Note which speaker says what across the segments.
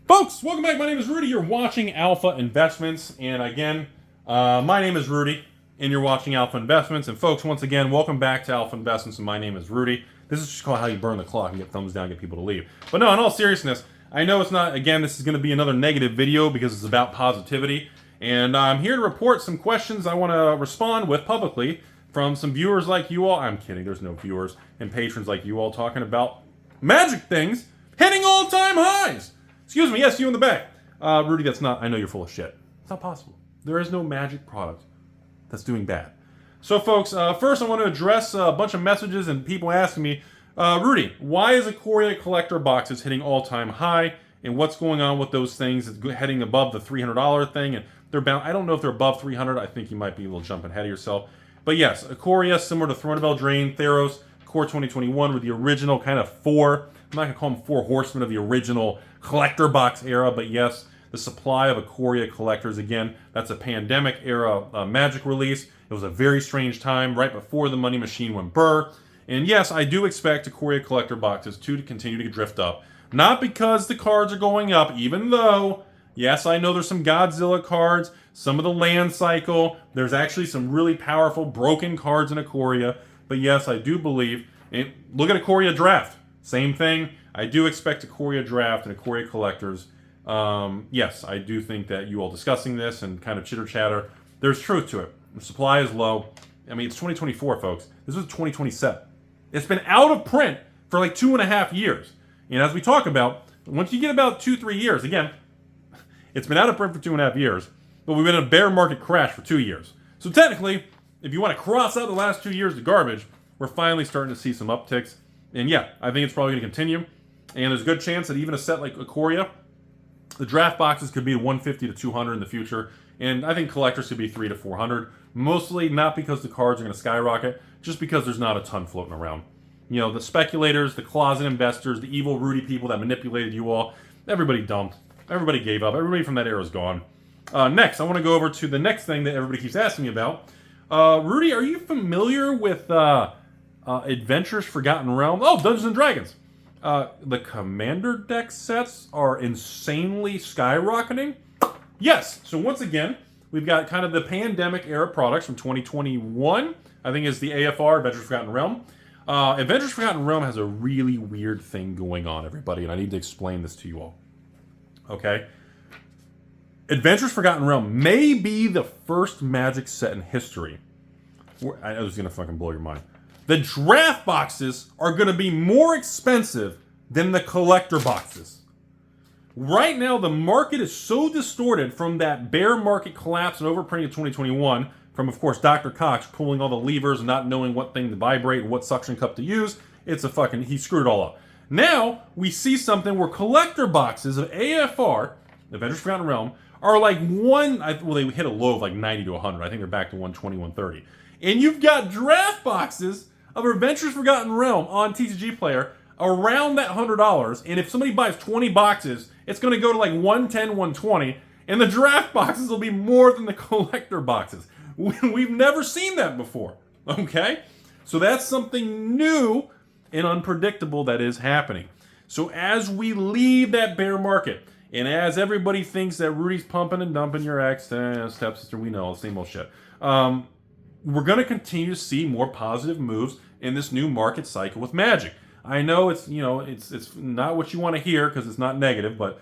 Speaker 1: Folks, welcome back. My name is Rudy. You're watching Alpha Investments. And again, my name is Rudy, and you're watching Alpha Investments. And folks, once again, welcome back to Alpha Investments, and my name is Rudy. This is just called how you burn the clock and get thumbs down, get people to leave. But no, in all seriousness, I know it's not, again, this is going to be another negative video because it's about positivity. And I'm here to report some questions I want to respond with publicly from some viewers like you all. I'm kidding, there's no viewers and patrons like you all talking about magic things hitting all-time highs. Excuse me, yes, you in the back. Rudy, that's not, I know you're full of shit. It's not possible. There is no magic product that's doing bad. So folks, first I want to address a bunch of messages and people asking me, Rudy, why is Ikoria collector boxes hitting all-time high? And what's going on with those things heading above the $300 thing? And they're bound, I don't know if they're above 300. I think you might be a little jumping ahead of yourself. But yes, Ikoria, similar to Throne of Eldraine, Theros, Core 2021 were the original kind of four, I'm not going to call them four horsemen of the original collector box era, but yes, the supply of Ikoria collectors, again, that's a pandemic era Magic release. It was a very strange time right before the money machine went burr. And yes, I do expect Ikoria collector boxes to continue to drift up. Not because the cards are going up, even though, yes, I know there's some Godzilla cards, some of the land cycle, there's actually some really powerful broken cards in Ikoria. But yes, I do believe, and look at Ikoria Draft. Same thing. I do expect Ikoria Draft and Ikoria Collectors. Yes, I do think that you all discussing this and kind of chitter chatter, there's truth to it. The supply is low. I mean, it's 2024, folks. This is 2027. It's been out of print for like 2.5 years. And as we talk about, once you get about 2-3 years, again, it's been out of print for 2.5 years, but we've been in a bear market crash for 2 years. So technically, if you want to cross out the last 2 years of garbage, we're finally starting to see some upticks. And yeah, I think it's probably going to continue. And there's a good chance that even a set like Ikoria, the draft boxes could be 150 to 200 in the future. And I think collectors could be 300 to 400. Mostly not because the cards are going to skyrocket, just because there's not a ton floating around. You know, the speculators, the closet investors, the evil Rudy people that manipulated you all, everybody dumped. Everybody gave up. Everybody from that era is gone. Next, I want to go over to the next thing that everybody keeps asking me about. Rudy, are you familiar with Adventures Forgotten Realm? Oh, Dungeons and Dragons. The Commander deck sets are insanely skyrocketing. Yes, so once again, we've got kind of the pandemic era products from 2021. I think is the AFR, Adventures Forgotten Realm. Adventures Forgotten Realm has a really weird thing going on, everybody, and I need to explain this to you all. Okay? Adventures Forgotten Realm may be the first Magic set in history. I was going to fucking blow your mind. The draft boxes are going to be more expensive than the collector boxes. Right now, the market is so distorted from that bear market collapse and overprinting of 2021, from, of course, Dr. Cox pulling all the levers and not knowing what thing to vibrate and what suction cup to use. It's a fucking, he screwed it all up. Now, we see something where collector boxes of AFR, Adventures Forgotten Realm, are like they hit a low of like 90 to 100. I think they're back to 120, 130. And you've got draft boxes of Adventures Forgotten Realm on TCG Player around that $100. And if somebody buys 20 boxes, it's going to go to like 110, 120. And the draft boxes will be more than the collector boxes. We've never seen that before. Okay? So that's something new and unpredictable that is happening. So as we leave that bear market, and as everybody thinks that Rudy's pumping and dumping your ex, stepsister, we know, same old shit. We're going to continue to see more positive moves in this new market cycle with Magic. I know it's not what you want to hear because it's not negative, but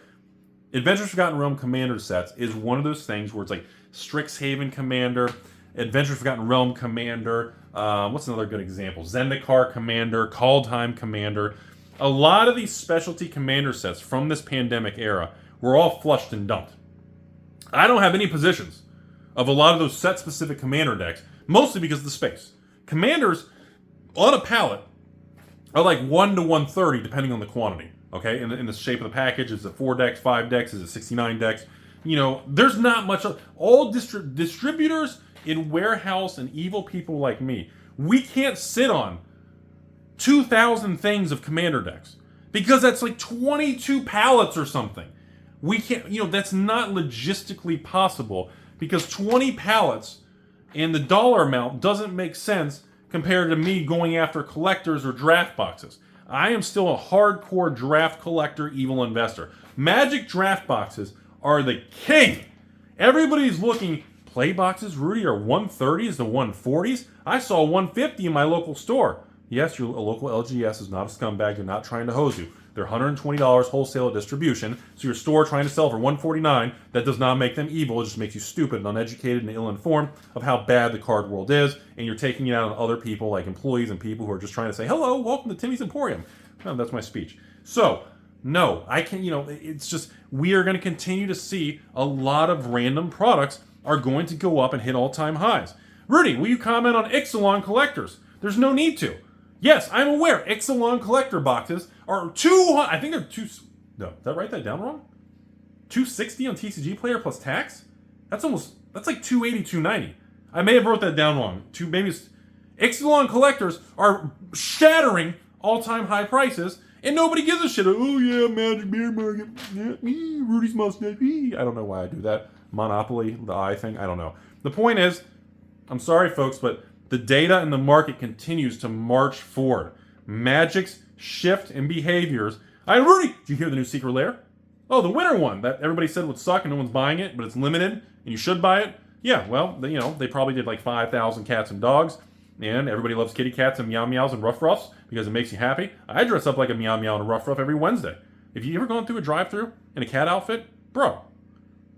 Speaker 1: Adventures Forgotten Realm Commander sets is one of those things where it's like Strixhaven Commander, Adventures Forgotten Realm Commander, what's another good example? Zendikar Commander, Kaldheim Commander. A lot of these specialty commander sets from this pandemic era were all flushed and dumped. I don't have any positions of a lot of those set-specific commander decks, mostly because of the space. Commanders on a palette are like 1 to 130 depending on the quantity. Okay, in the shape of the package, is it 4 decks, 5 decks, is it 69 decks? You know, there's not much. All distributors in warehouse and evil people like me, we can't sit on 2,000 things of commander decks because that's like 22 pallets or something. We can't, that's not logistically possible because 20 pallets and the dollar amount doesn't make sense compared to me going after collectors or draft boxes. I am still a hardcore draft collector, evil investor. Magic draft boxes are the king. Everybody's looking. Play boxes, Rudy, are 130s to 140s. I saw 150 in my local store. Yes, your local LGS is not a scumbag. They're not trying to hose you. They're $120 wholesale distribution. So your store trying to sell for $149, that does not make them evil. It just makes you stupid and uneducated and ill-informed of how bad the card world is. And you're taking it out on other people, like employees and people who are just trying to say, hello, welcome to Timmy's Emporium. Oh, that's my speech. So, no, I can, it's just, we are going to continue to see a lot of random products are going to go up and hit all-time highs. Rudy, will you comment on Ixalan collectors? There's no need to. Yes, I'm aware Ixalan collector boxes are 200. I think they're no, did I write that down wrong? 260 on TCG Player plus tax? That's like 280, 290. I may have wrote that down wrong. Ixalan collectors are shattering all-time high prices, and nobody gives a shit. Oh yeah, Magic Beer Market. Yeah, Rudy's mustache. I don't know why I do that. Monopoly, the eye thing, I don't know. The point is, I'm sorry folks, but the data and the market continues to march forward. Magic's shift in behaviors. Rudy, did you hear the new secret lair? Oh, the winter one that everybody said would suck and no one's buying it, but it's limited and you should buy it. Yeah, well, they probably did like 5,000 cats and dogs, and everybody loves kitty cats and meow meows and ruff ruffs because it makes you happy. I dress up like a meow meow and a ruff ruff every Wednesday. If you ever gone through a drive-thru in a cat outfit, bro.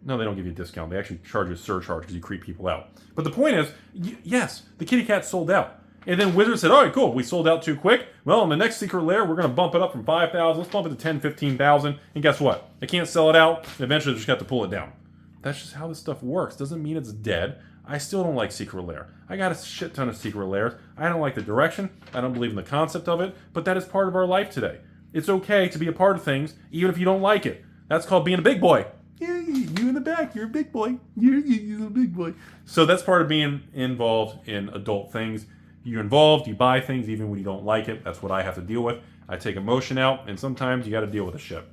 Speaker 1: No, they don't give you a discount. They actually charge you a surcharge because you creep people out. But the point is, yes, the kitty cat sold out. And then Wizard said, all right, cool, we sold out too quick. Well, in the next secret lair, we're going to bump it up from 5,000. Let's bump it to 10, 15,000. And guess what? They can't sell it out. Eventually, they just got to pull it down. That's just how this stuff works. Doesn't mean it's dead. I still don't like secret lair. I got a shit ton of secret lairs. I don't like the direction. I don't believe in the concept of it. But that is part of our life today. It's okay to be a part of things, even if you don't like it. That's called being a big boy. Yeah, you in the back, you're a big boy. You're a big boy. So that's part of being involved in adult things. You're involved, you buy things even when you don't like it. That's what I have to deal with. I take emotion out, and sometimes you got to deal with the shit.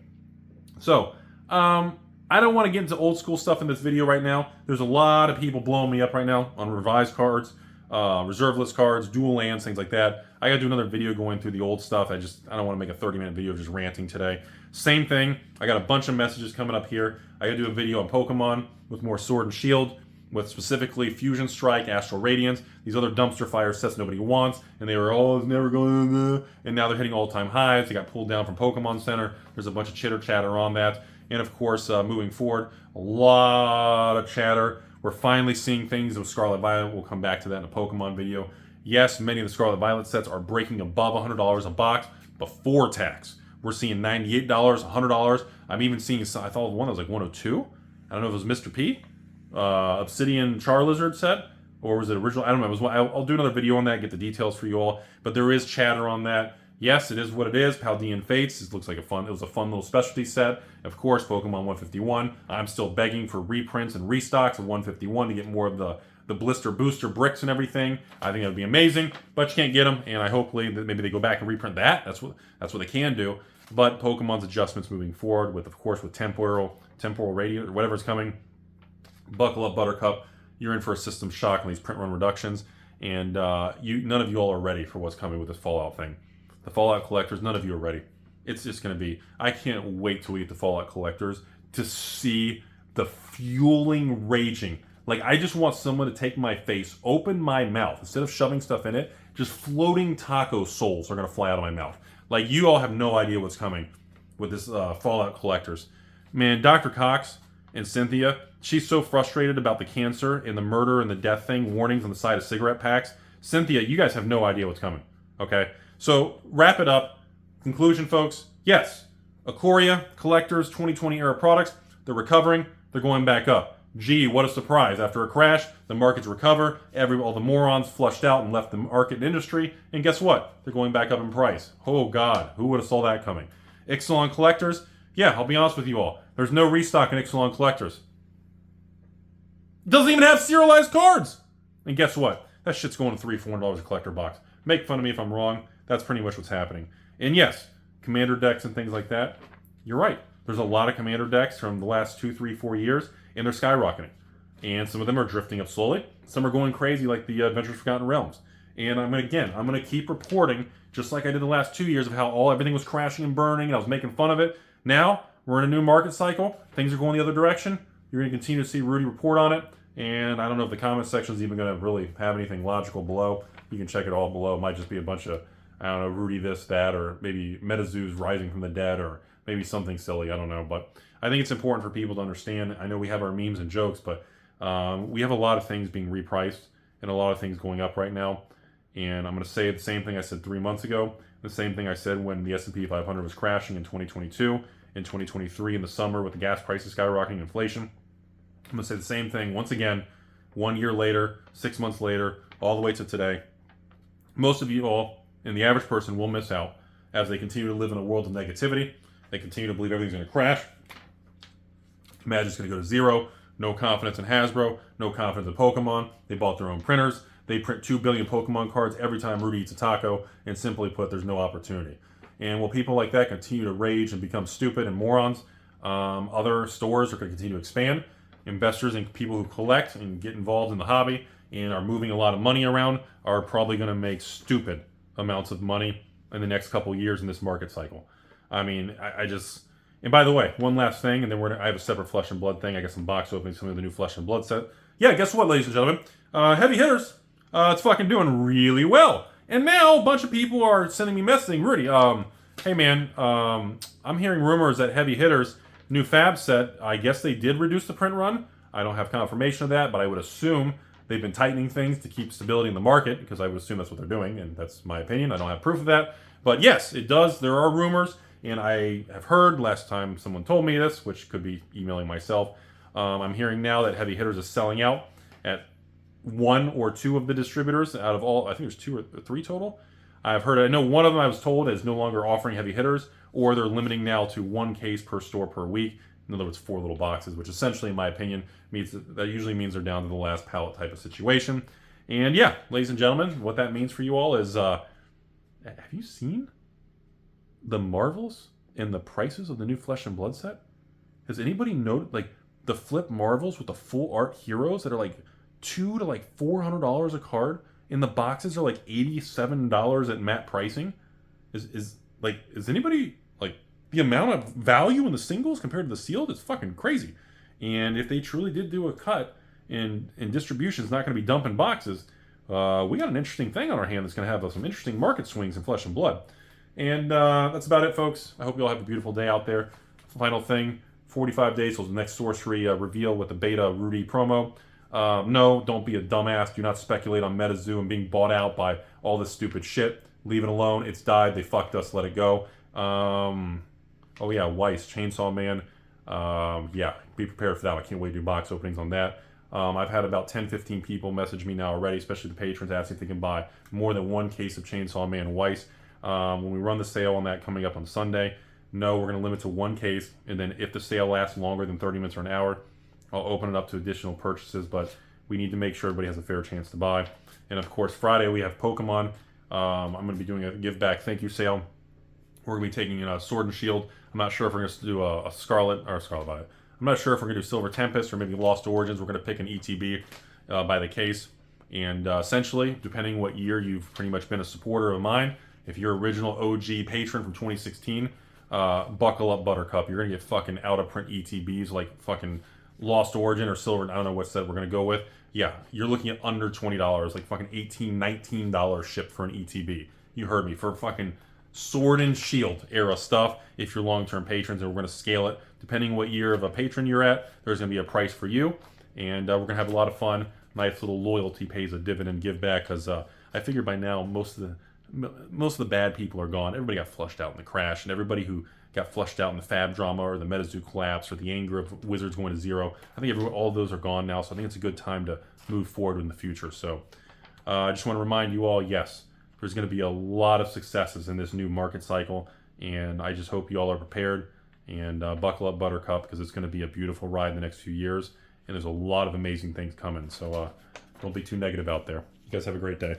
Speaker 1: So, I don't want to get into old school stuff in this video right now. There's a lot of people blowing me up right now on revised cards, reserve list cards, dual lands, things like that. I got to do another video going through the old stuff. I don't want to make a 30-minute video just ranting today. Same thing. I got a bunch of messages coming up here. I got to do a video on Pokemon with more Sword and Shield, with specifically Fusion Strike, Astral Radiance, these other dumpster fire sets nobody wants, and they were always never going, and now they're hitting all-time highs. They got pulled down from Pokemon Center. There's a bunch of chitter-chatter on that. And of course, moving forward, a lot of chatter. We're finally seeing things with Scarlet Violet. We'll come back to that in a Pokemon video. Yes, many of the Scarlet Violet sets are breaking above $100 a box before tax. We're seeing $98, $100. I'm even seeing, I thought one that was like 102. I don't know if it was Mr. P. Obsidian Charizard set, or was it original? I don't know. I'll do another video on that, get the details for you all. But there is chatter on that. Yes, it is what it is. Paldean Fates. It looks like it was a fun little specialty set. Of course, Pokemon 151. I'm still begging for reprints and restocks of 151 to get more of the blister booster bricks and everything. I think that would be amazing, but you can't get them. And I hopefully that maybe they go back and reprint that. That's what they can do. But Pokemon's adjustments moving forward with, of course, with temporal radiant or whatever's coming. Buckle up, Buttercup. You're in for a system shock on these print run reductions, and none of you all are ready for what's coming with this Fallout thing. The Fallout collectors, none of you are ready. It's just going to be, I can't wait till we get the Fallout collectors to see the fueling raging. Like, I just want someone to take my face, open my mouth, instead of shoving stuff in it, just floating taco souls are going to fly out of my mouth. Like, you all have no idea what's coming with this Fallout collectors. Man, Dr. Cox and Cynthia, she's so frustrated about the cancer and the murder and the death thing, warnings on the side of cigarette packs. Cynthia, you guys have no idea what's coming, okay? So, wrap it up. Conclusion, folks. Yes, Ikoria, collectors, 2020 era products, they're recovering, they're going back up. Gee, what a surprise. After a crash, the markets recover, all the morons flushed out and left the market and industry, and guess what? They're going back up in price. Oh God, who would have saw that coming? Ixalan collectors, yeah, I'll be honest with you all. There's no restock in Ixalan collectors. It doesn't even have serialized cards! And guess what? That shit's going to $300, $400 a collector box. Make fun of me if I'm wrong. That's pretty much what's happening. And yes, commander decks and things like that, you're right. There's a lot of commander decks from the last 2, 3, 4 years, and they're skyrocketing. And some of them are drifting up slowly. Some are going crazy, like the Adventures Forgotten Realms. And I'm going to keep reporting, just like I did the last 2 years, of how everything was crashing and burning, and I was making fun of it. Now, we're in a new market cycle. Things are going the other direction. You're going to continue to see Rudy report on it. And I don't know if the comment section is even going to really have anything logical below. You can check it all below. It might just be a bunch of, I don't know, Rudy this, that, or maybe MetaZoo's rising from the dead, or maybe something silly. I don't know. But I think it's important for people to understand. I know we have our memes and jokes, but we have a lot of things being repriced and a lot of things going up right now. And I'm going to say the same thing I said 3 months ago, the same thing I said when the S&P 500 was crashing in 2022, in 2023 in the summer with the gas prices skyrocketing, inflation. I'm going to say the same thing once again, 1 year later, 6 months later, all the way to today. Most of you all, and the average person, will miss out as they continue to live in a world of negativity. They continue to believe everything's going to crash. Magic's going to go to zero. No confidence in Hasbro. No confidence in Pokemon. They bought their own printers. They print 2 billion Pokemon cards every time Rudy eats a taco. And simply put, there's no opportunity. And will people like that continue to rage and become stupid and morons, other stores are going to continue to expand. Investors and people who collect and get involved in the hobby and are moving a lot of money around are probably going to make stupid amounts of money in the next couple years in this market cycle. I mean, I just... And by the way, one last thing, and then I have a separate Flesh and Blood thing. I got some box openings, some of the new Flesh and Blood set. Yeah, guess what, ladies and gentlemen? Heavy hitters, it's fucking doing really well. And now a bunch of people are sending me messaging, Rudy, hey man, I'm hearing rumors that Heavy Hitters new fab set, I guess they did reduce the print run. I don't have confirmation of that, but I would assume they've been tightening things to keep stability in the market, because I would assume that's what they're doing, and that's my opinion. I don't have proof of that. But yes, it does. There are rumors, and I have heard last time someone told me this, which could be emailing myself. I'm hearing now that Heavy Hitters is selling out at 1 or 2 of the distributors out of all. I think there's 2 or 3 total. I've heard, I know one of them I was told is no longer offering Heavy Hitters, or they're limiting now to 1 case per store per week. In other words, 4 little boxes, which essentially, in my opinion, means that usually means they're down to the last pallet type of situation. And yeah, ladies and gentlemen, what that means for you all is, have you seen the Marvels and the prices of the new Flesh and Blood set? Has anybody noted, like, the flip Marvels with the full art heroes that are like $200 to like $400 a card, and the boxes are like $87 at matte pricing? Is anybody, like, the amount of value in the singles compared to the sealed is fucking crazy. And if they truly did do a cut in distribution, it's not going to be dumping boxes. We got an interesting thing on our hand that's going to have some interesting market swings in Flesh and Blood. And that's about it, folks. I hope you all have a beautiful day out there. Final thing, 45 days till the next sorcery reveal with the beta Rudy promo. No, don't be a dumbass. Do not speculate on MetaZoo and being bought out by all this stupid shit. Leave it alone. It's died. They fucked us. Let it go. Oh yeah, Weiss, Chainsaw Man. Yeah, be prepared for that. I can't wait to do box openings on that. I've had about 10-15 people message me now already, especially the patrons, asking if they can buy more than 1 case of Chainsaw Man Weiss. When we run the sale on that coming up on Sunday, no, we're going to limit to 1 case, and then if the sale lasts longer than 30 minutes or an hour, I'll open it up to additional purchases, but we need to make sure everybody has a fair chance to buy. And of course, Friday we have Pokemon. I'm going to be doing a give back thank you sale. We're going to be taking Sword and Shield. I'm not sure if we're going to do a Scarlet Violet. I'm not sure if we're going to do Silver Tempest or maybe Lost Origins. We're going to pick an ETB by the case. And essentially, depending what year you've pretty much been a supporter of mine, if you're original OG patron from 2016, buckle up, Buttercup. You're going to get fucking out-of-print ETBs like fucking Lost Origin or Silver. I don't know what set we're going to go with. Yeah, you're looking at under $20, like fucking $18, $19 shipped for an ETB. You heard me, for fucking Sword and Shield era stuff. If you're long-term patrons, and we're going to scale it depending what year of a patron you're at. There's going to be a price for you, and we're going to have a lot of fun. Nice little loyalty pays a dividend give back, because I figure by now most of the bad people are gone. Everybody got flushed out in the crash, and everybody who got flushed out in the Fab drama or the MetaZoo collapse or the anger of Wizards going to zero, I think all of those are gone now. So I think it's a good time to move forward in the future. So I just want to remind you all, yes, there's going to be a lot of successes in this new market cycle, and I just hope you all are prepared, and buckle up, Buttercup, because it's going to be a beautiful ride in the next few years, and there's a lot of amazing things coming. So don't be too negative out there. You guys have a great day.